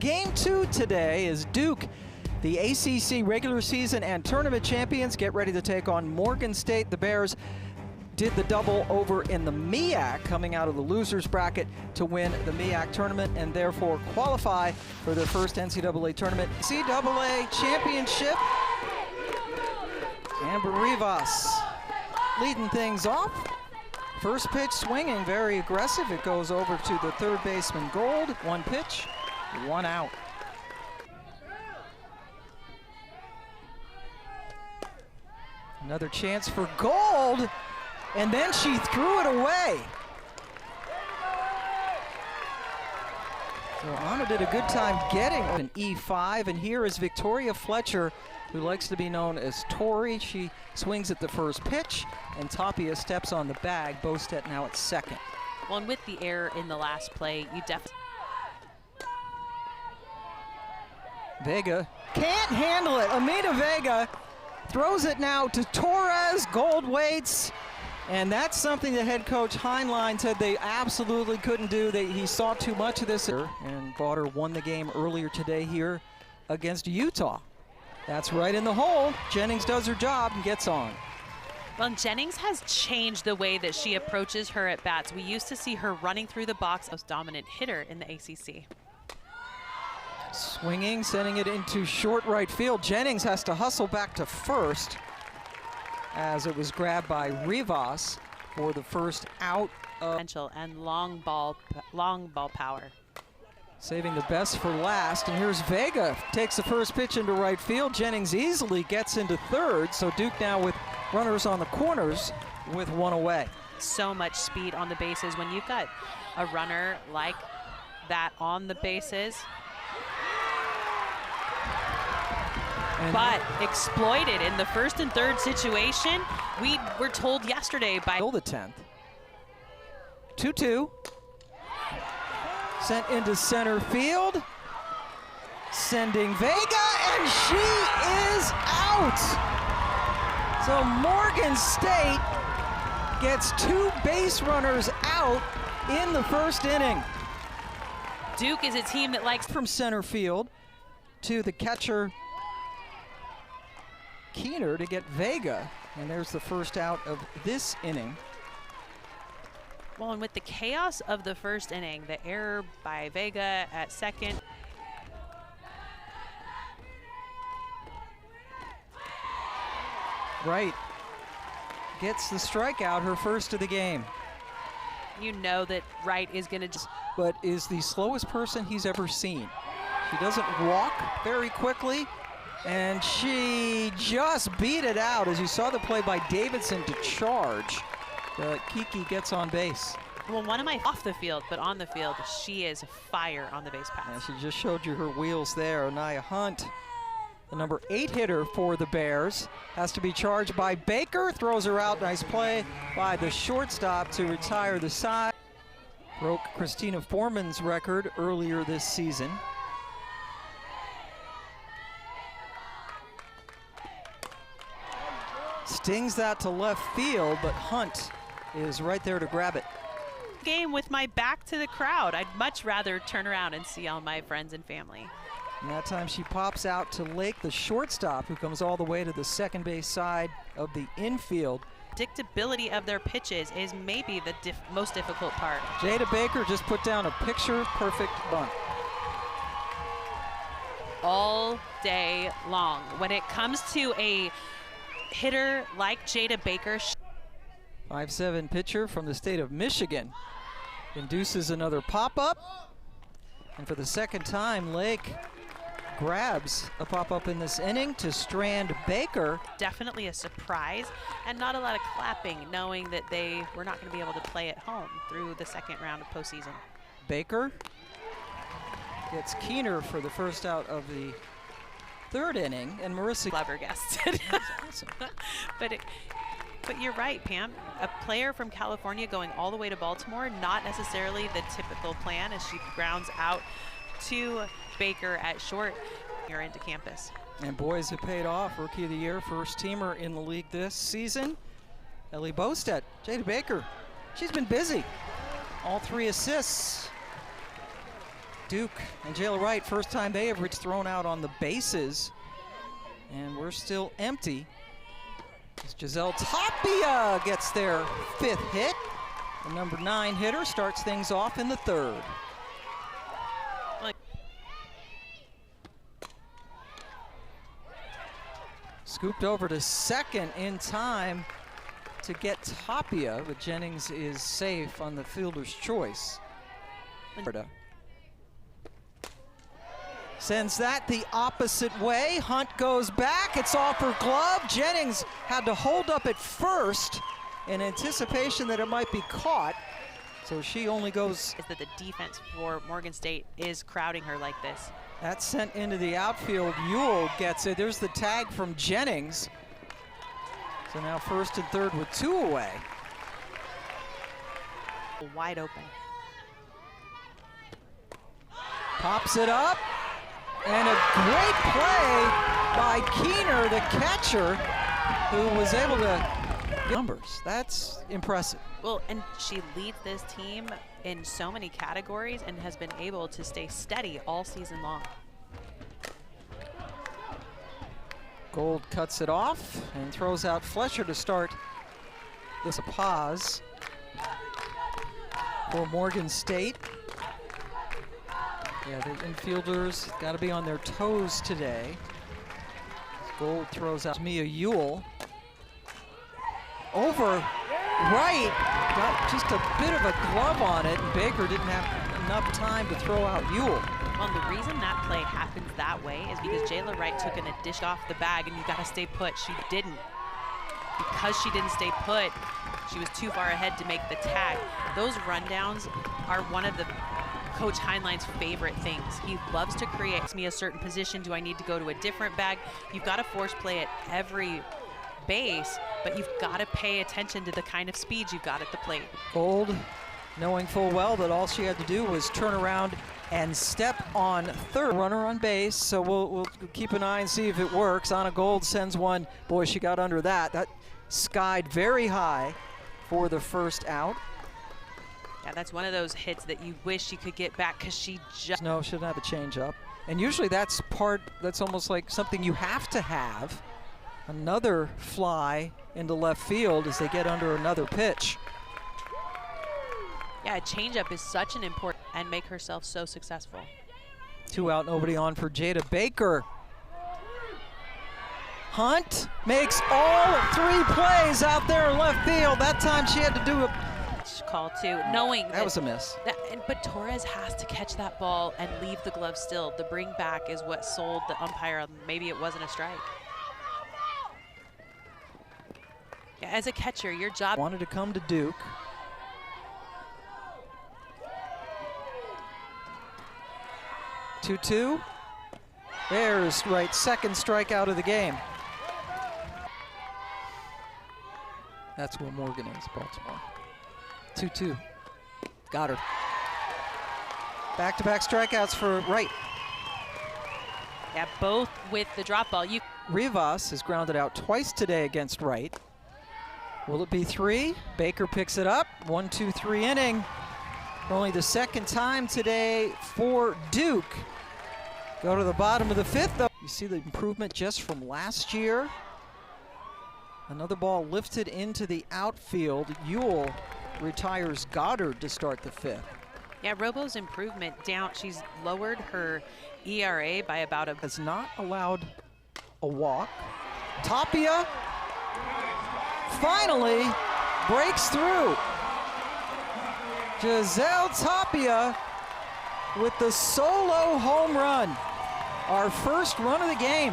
Game 2 today is Duke, the ACC regular season and tournament champions, get ready to take on Morgan State. The Bears did the double over in the MEAC, coming out of the losers bracket to win the MEAC tournament and therefore qualify for their first NCAA tournament. NCAA championship. Amber Rivas leading things off. First pitch swinging, very aggressive. It goes over to the third baseman Gold. One pitch, one out. Another chance for Gold, and then she threw it away. So Anna did a good time getting an E5, and here is Victoria Fletcher, who likes to be known as Tori. She swings at the first pitch, and Tapia steps on the bag. Bostedt now at second. Well, and with the error in the last play, you definitely... Vega can't handle it. Amina Vega throws it now to Torres. Gold waits, and that's something that head coach Heinlein said they absolutely couldn't do. He saw too much of this, and Bauder won the game earlier today here against Utah. That's right in the hole. Jennings does her job and gets on. Well, Jennings has changed the way that she approaches her at-bats. We used to see her running through the box, most dominant hitter in the ACC. Swinging, sending it into short right field. Jennings has to hustle back to first as it was grabbed by Rivas for the first out. Potential and long ball power. Saving the best for last, and here's Vega. Takes the first pitch into right field. Jennings easily gets into third, so Duke now with runners on the corners with one away. So much speed on the bases. When you've got a runner like that on the bases, but exploited in the first and third situation. We were told yesterday by the 10th. 2-2. Sent into center field. Sending Vega, and she is out. So Morgan State gets two base runners out in the first inning. Duke is a team that likes from center field to the catcher Keener to get Vega, and there's the first out of this inning. Well, and with the chaos of the first inning, the error by Vega at second. Right. Gets the strikeout, her first of the game. You know that Wright is going to just... But is the slowest person he's ever seen. She doesn't walk very quickly, and she just beat it out. As you saw the play by Davidson to charge. Kiki gets on base. Well, one of my off the field, but on the field, she is fire on the base pass. And she just showed you her wheels there. Anaya Hunt, the number 8 hitter for the Bears, has to be charged by Baker. Throws her out. Nice play by the shortstop to retire the side. Broke Christina Foreman's record earlier this season. Stings that to left field, but Hunt is right there to grab it. Game with my back to the crowd. I'd much rather turn around and see all my friends and family. And that time she pops out to Lake, the shortstop, who comes all the way to the second base side of the infield. Predictability of their pitches is maybe the most difficult part. Jada Baker just put down a picture-perfect bunt. All day long. When it comes to a hitter like Jada Baker. 5'7" pitcher from the state of Michigan induces another pop-up, and for the second time Lake grabs a pop-up in this inning to strand Baker. Definitely a surprise, and not a lot of clapping, knowing that they were not going to be able to play at home through the second round of postseason. Baker gets Keener for the first out of the third inning, and Marissa flabbergasted. Awesome. But you're right, Pam. A player from California going all the way to Baltimore, not necessarily the typical plan, as she grounds out to Baker at short. You're into campus. And boys, it paid off. Rookie of the Year, first teamer in the league this season. Ellie Bostedt, Jada Baker, she's been busy. All 3 assists. Duke and Jayla Wright, first time they have reached thrown out on the bases. And we're still empty. As Giselle Tapia gets their 5th hit. The number 9 hitter starts things off in the 3rd. Scooped over to second in time to get Tapia, but Jennings is safe on the fielder's choice. Sends that the opposite way. Hunt goes back. It's off her glove. Jennings had to hold up at first in anticipation that it might be caught. So she only goes. Is that the defense for Morgan State is crowding her like this. That's sent into the outfield. Ewell gets it. There's the tag from Jennings. So now 1st and 3rd with 2 away. Wide open. Pops it up. And a great play by Keener, the catcher, who was able to get numbers. That's impressive. Well, and she leads this team in so many categories and has been able to stay steady all season long. Gold cuts it off and throws out Fletcher to start this a pause for Morgan State. Yeah, the infielders got to be on their toes today. Gold throws out Mia Ewell. Over right, got just a bit of a glove on it, and Baker didn't have enough time to throw out Ewell. Well, the reason that play happens that way is because Jayla Wright took in a dish off the bag, and you got to stay put. She didn't. Because she didn't stay put, she was too far ahead to make the tag. Those rundowns are one of the Coach Heinlein's favorite things. He loves to create me a certain position. Do I need to go to a different bag? You've got to force play at every base, but you've got to pay attention to the kind of speed you've got at the plate. Gold, knowing full well that all she had to do was turn around and step on 3rd. Runner on base, so we'll keep an eye and see if it works. Anna Gold sends one. Boy, she got under that. That skied very high for the 1st out. Yeah, that's one of those hits that you wish you could get back because she just... No, she didn't have a change-up. And usually that's almost like something you have to have. Another fly into left field as they get under another pitch. Yeah, a change-up is such an important and make herself so successful. 2 out, nobody on for Jada Baker. Hunt makes all 3 plays out there in left field. That time she had to do a call too, knowing that was a miss. But Torres has to catch that ball and leave the glove still. The bring back is what sold the umpire. Maybe it wasn't a strike. Yeah, as a catcher, your job. Wanted to come to Duke. Two. There's Wright's 2nd strikeout of the game. That's where Morgan is, Baltimore. 2-2. Got her. Back-to-back strikeouts for Wright. Yeah, both with the drop ball. Rivas has grounded out twice today against Wright. Will it be 3? Baker picks it up. 1-2-3 inning. Only the 2nd time today for Duke. Go to the bottom of the 5th, though. You see the improvement just from last year. Another ball lifted into the outfield. Ewell retires Goddard to start the 5th. Yeah, Robo's improvement down. She's lowered her ERA by about a... Has not allowed a walk. Tapia finally breaks through. Giselle Tapia with the solo home run. Our first run of the game.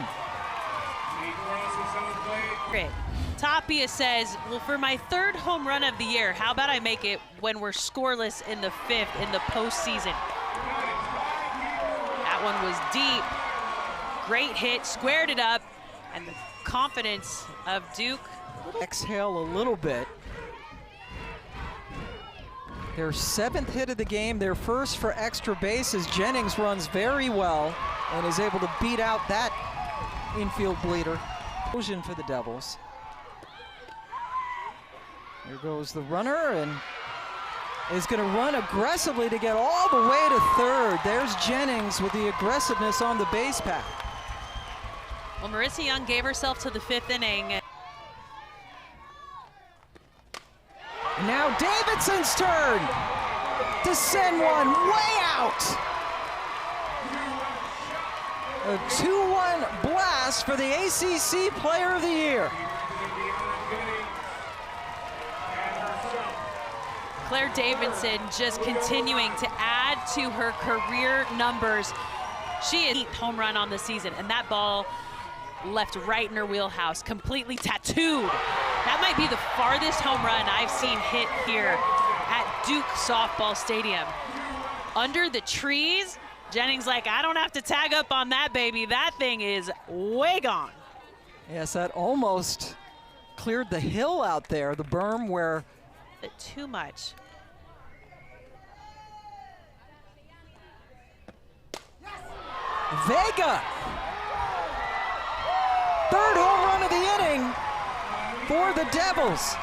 Great. Tapia says, well, for my 3rd home run of the year, how about I make it when we're scoreless in the 5th in the postseason? That one was deep. Great hit, squared it up, and the confidence of Duke. Exhale a little bit. Their 7th hit of the game, their 1st for extra bases. Jennings runs very well and is able to beat out that infield bleeder. Explosion for the Devils. Here goes the runner, and is going to run aggressively to get all the way to third. There's Jennings with the aggressiveness on the base path. Well, Marissa Young gave herself to the 5th inning. And now Davidson's turn to send one way out. A 2-1 blast for the ACC Player of the Year. Claire Davidson just continuing to add to her career numbers. She is 8th home run on the season, and that ball left right in her wheelhouse, completely tattooed. That might be the farthest home run I've seen hit here at Duke Softball Stadium. Under the trees, Jennings like, I don't have to tag up on that, baby. That thing is way gone. Yes, that almost cleared the hill out there, the berm where... Too much. Vega! Third home run of the inning for the Devils.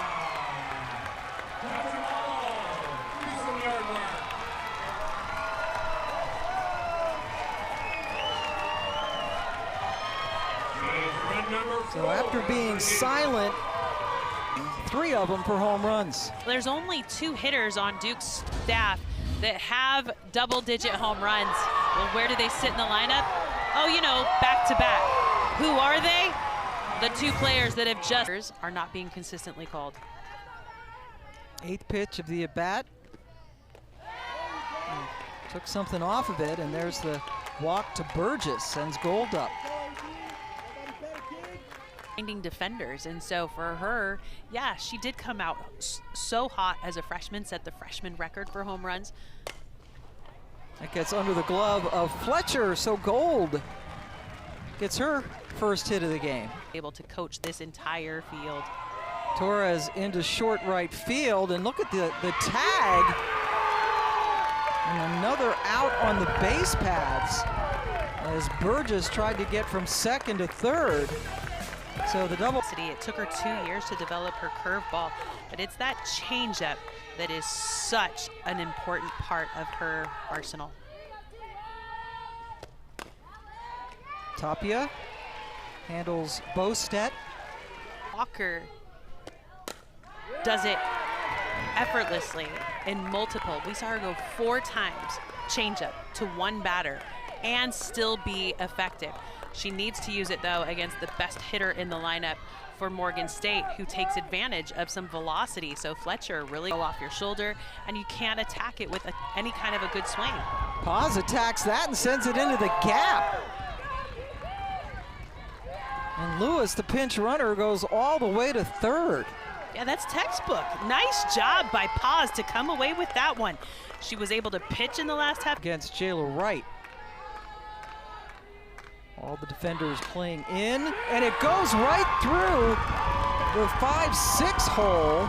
So after being silent, 3 of them for home runs. There's only 2 hitters on Duke's staff that have double-digit home runs. Well, where do they sit in the lineup? Oh, you know, back-to-back. Who are they? The 2 players that have just are not being consistently called. 8th pitch of the at-bat. Took something off of it, and there's the walk to Burgess, sends Gold up. Finding defenders, and so for her, yeah, she did come out so hot as a freshman, set the freshman record for home runs. That gets under the glove of Fletcher, so Gold gets her first hit of the game. Able to coach this entire field. Torres into short right field, and look at the tag. And another out on the base paths as Burgess tried to get from second to third. So the double. It took her 2 years to develop her curveball, but it's that changeup that is such an important part of her arsenal. Tapia handles Bostedt. Walker does it effortlessly in multiple. We saw her go 4 times changeup to 1 batter and still be effective. She needs to use it, though, against the best hitter in the lineup for Morgan State, who takes advantage of some velocity. So Fletcher really go off your shoulder, and you can't attack it with any kind of a good swing. Paz attacks that and sends it into the gap. And Lewis, the pinch runner, goes all the way to third. Yeah, that's textbook. Nice job by Paz to come away with that one. She was able to pitch in the last half. Against Jayla Wright. All the defenders playing in, and it goes right through the 5-6 hole.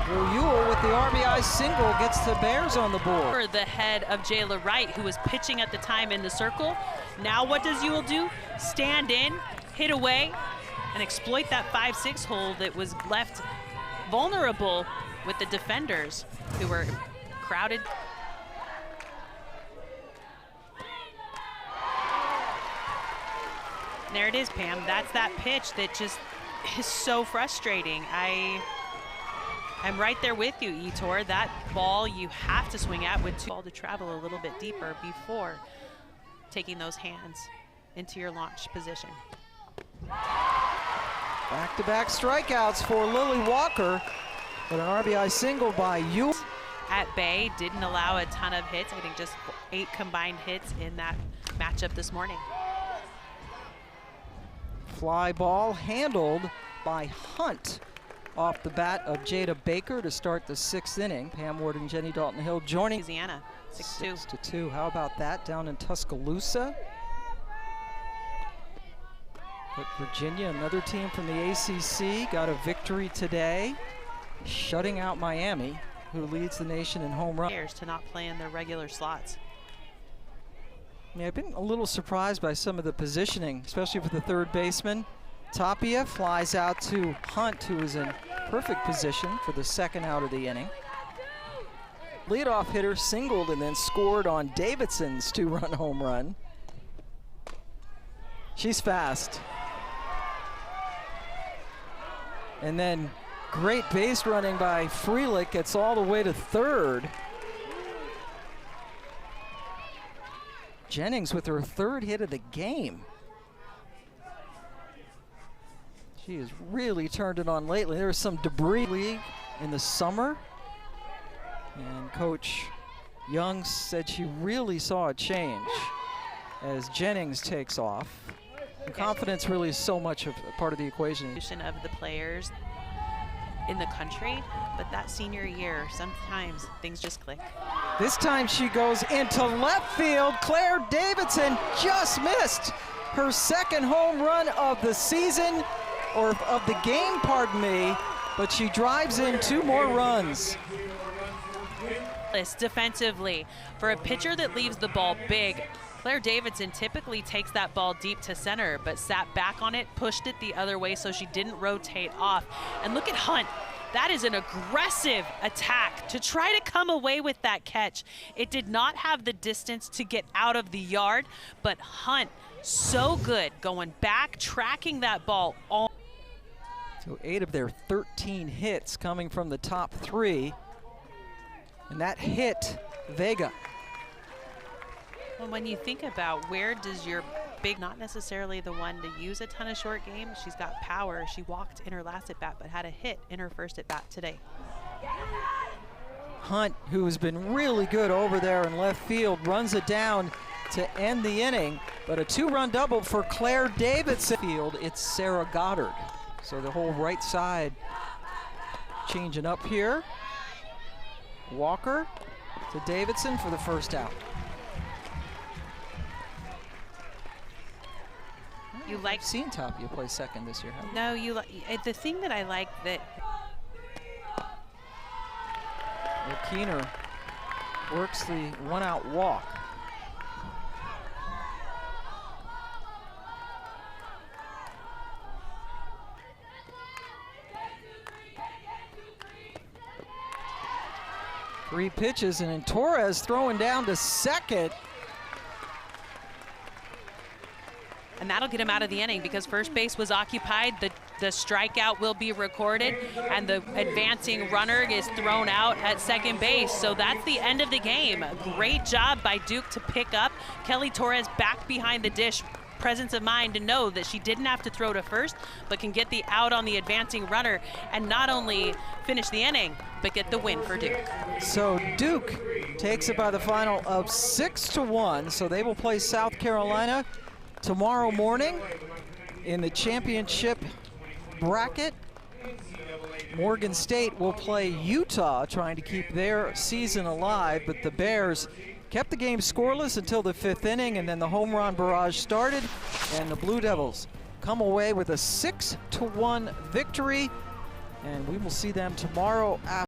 Will Ewell with the RBI single gets the Bears on the board. The head of Jayla Wright, who was pitching at the time in the circle. Now what does Ewell do? Stand in, hit away, and exploit that 5-6 hole that was left vulnerable with the defenders who were crowded. There it is, Pam. That's that pitch that just is so frustrating. I'm right there with you, Etor. That ball you have to swing at with 2 ball to travel a little bit deeper before taking those hands into your launch position. Back-to-back strikeouts for Lily Walker, but an RBI single by Ewell. At bay, didn't allow a ton of hits. I think just 8 combined hits in that matchup this morning. Fly ball handled by Hunt off the bat of Jada Baker to start the 6th inning. Pam Ward and Jenny Dalton-Hill joining. Louisiana, 6-2. 6-2. How about that down in Tuscaloosa? But Virginia, another team from the ACC, got a victory today, shutting out Miami, who leads the nation in home runs. To not play in their regular slots. Yeah, I've been a little surprised by some of the positioning, especially for the third baseman. Tapia flies out to Hunt, who is in perfect position for the 2nd out of the inning. leadoff hitter singled and then scored on Davidson's 2-run home run. She's fast. And then great base running by Freelick. Gets all the way to third. Jennings with her 3rd hit of the game. She has really turned it on lately. There was some debris league in the summer. And Coach Young said she really saw a change as Jennings takes off. And confidence really is so much of a part of the equation. Of the players in the country, but that senior year, sometimes things just click. This time she goes into left field. Claire Davidson just missed her 2nd home run of the season, or of the game, pardon me, but she drives in 2 more runs. Defensively, for a pitcher that leaves the ball big, Claire Davidson typically takes that ball deep to center, but sat back on it, pushed it the other way so she didn't rotate off. And look at Hunt. That is an aggressive attack to try to come away with that catch. It did not have the distance to get out of the yard, but Hunt, so good, going back, tracking that ball all. So 8 of their 13 hits coming from the top 3. And that hit Vega. Well, when you think about where does your big, not necessarily the one to use a ton of short game, she's got power. She walked in her last at bat, but had a hit in her 1st at bat today. Hunt, who has been really good over there in left field, runs it down to end the inning, but a 2-run double for Claire Davidson. Field, it's Sarah Goddard. So the whole right side changing up here. Walker to Davidson for the 1st out. You like seen Tapia play 2nd this year, haven't you? No, you the thing that I like that Keener works the 1-out walk. Three pitches, and then Torres throwing down to 2nd. And that'll get him out of the inning because first base was occupied. The strikeout will be recorded, and the advancing runner is thrown out at 2nd base. So that's the end of the game. Great job by Duke to pick up. Kelly Torres back behind the dish. Presence of mind to know that she didn't have to throw to 1st, but can get the out on the advancing runner and not only finish the inning, but get the win for Duke. So Duke takes it by the final of 6-1. So they will play South Carolina tomorrow morning in the championship bracket. Morgan State will play Utah, trying to keep their season alive, but the Bears kept the game scoreless until the 5th inning, and then the home run barrage started, and the Blue Devils come away with a 6-1 victory, and we will see them tomorrow after.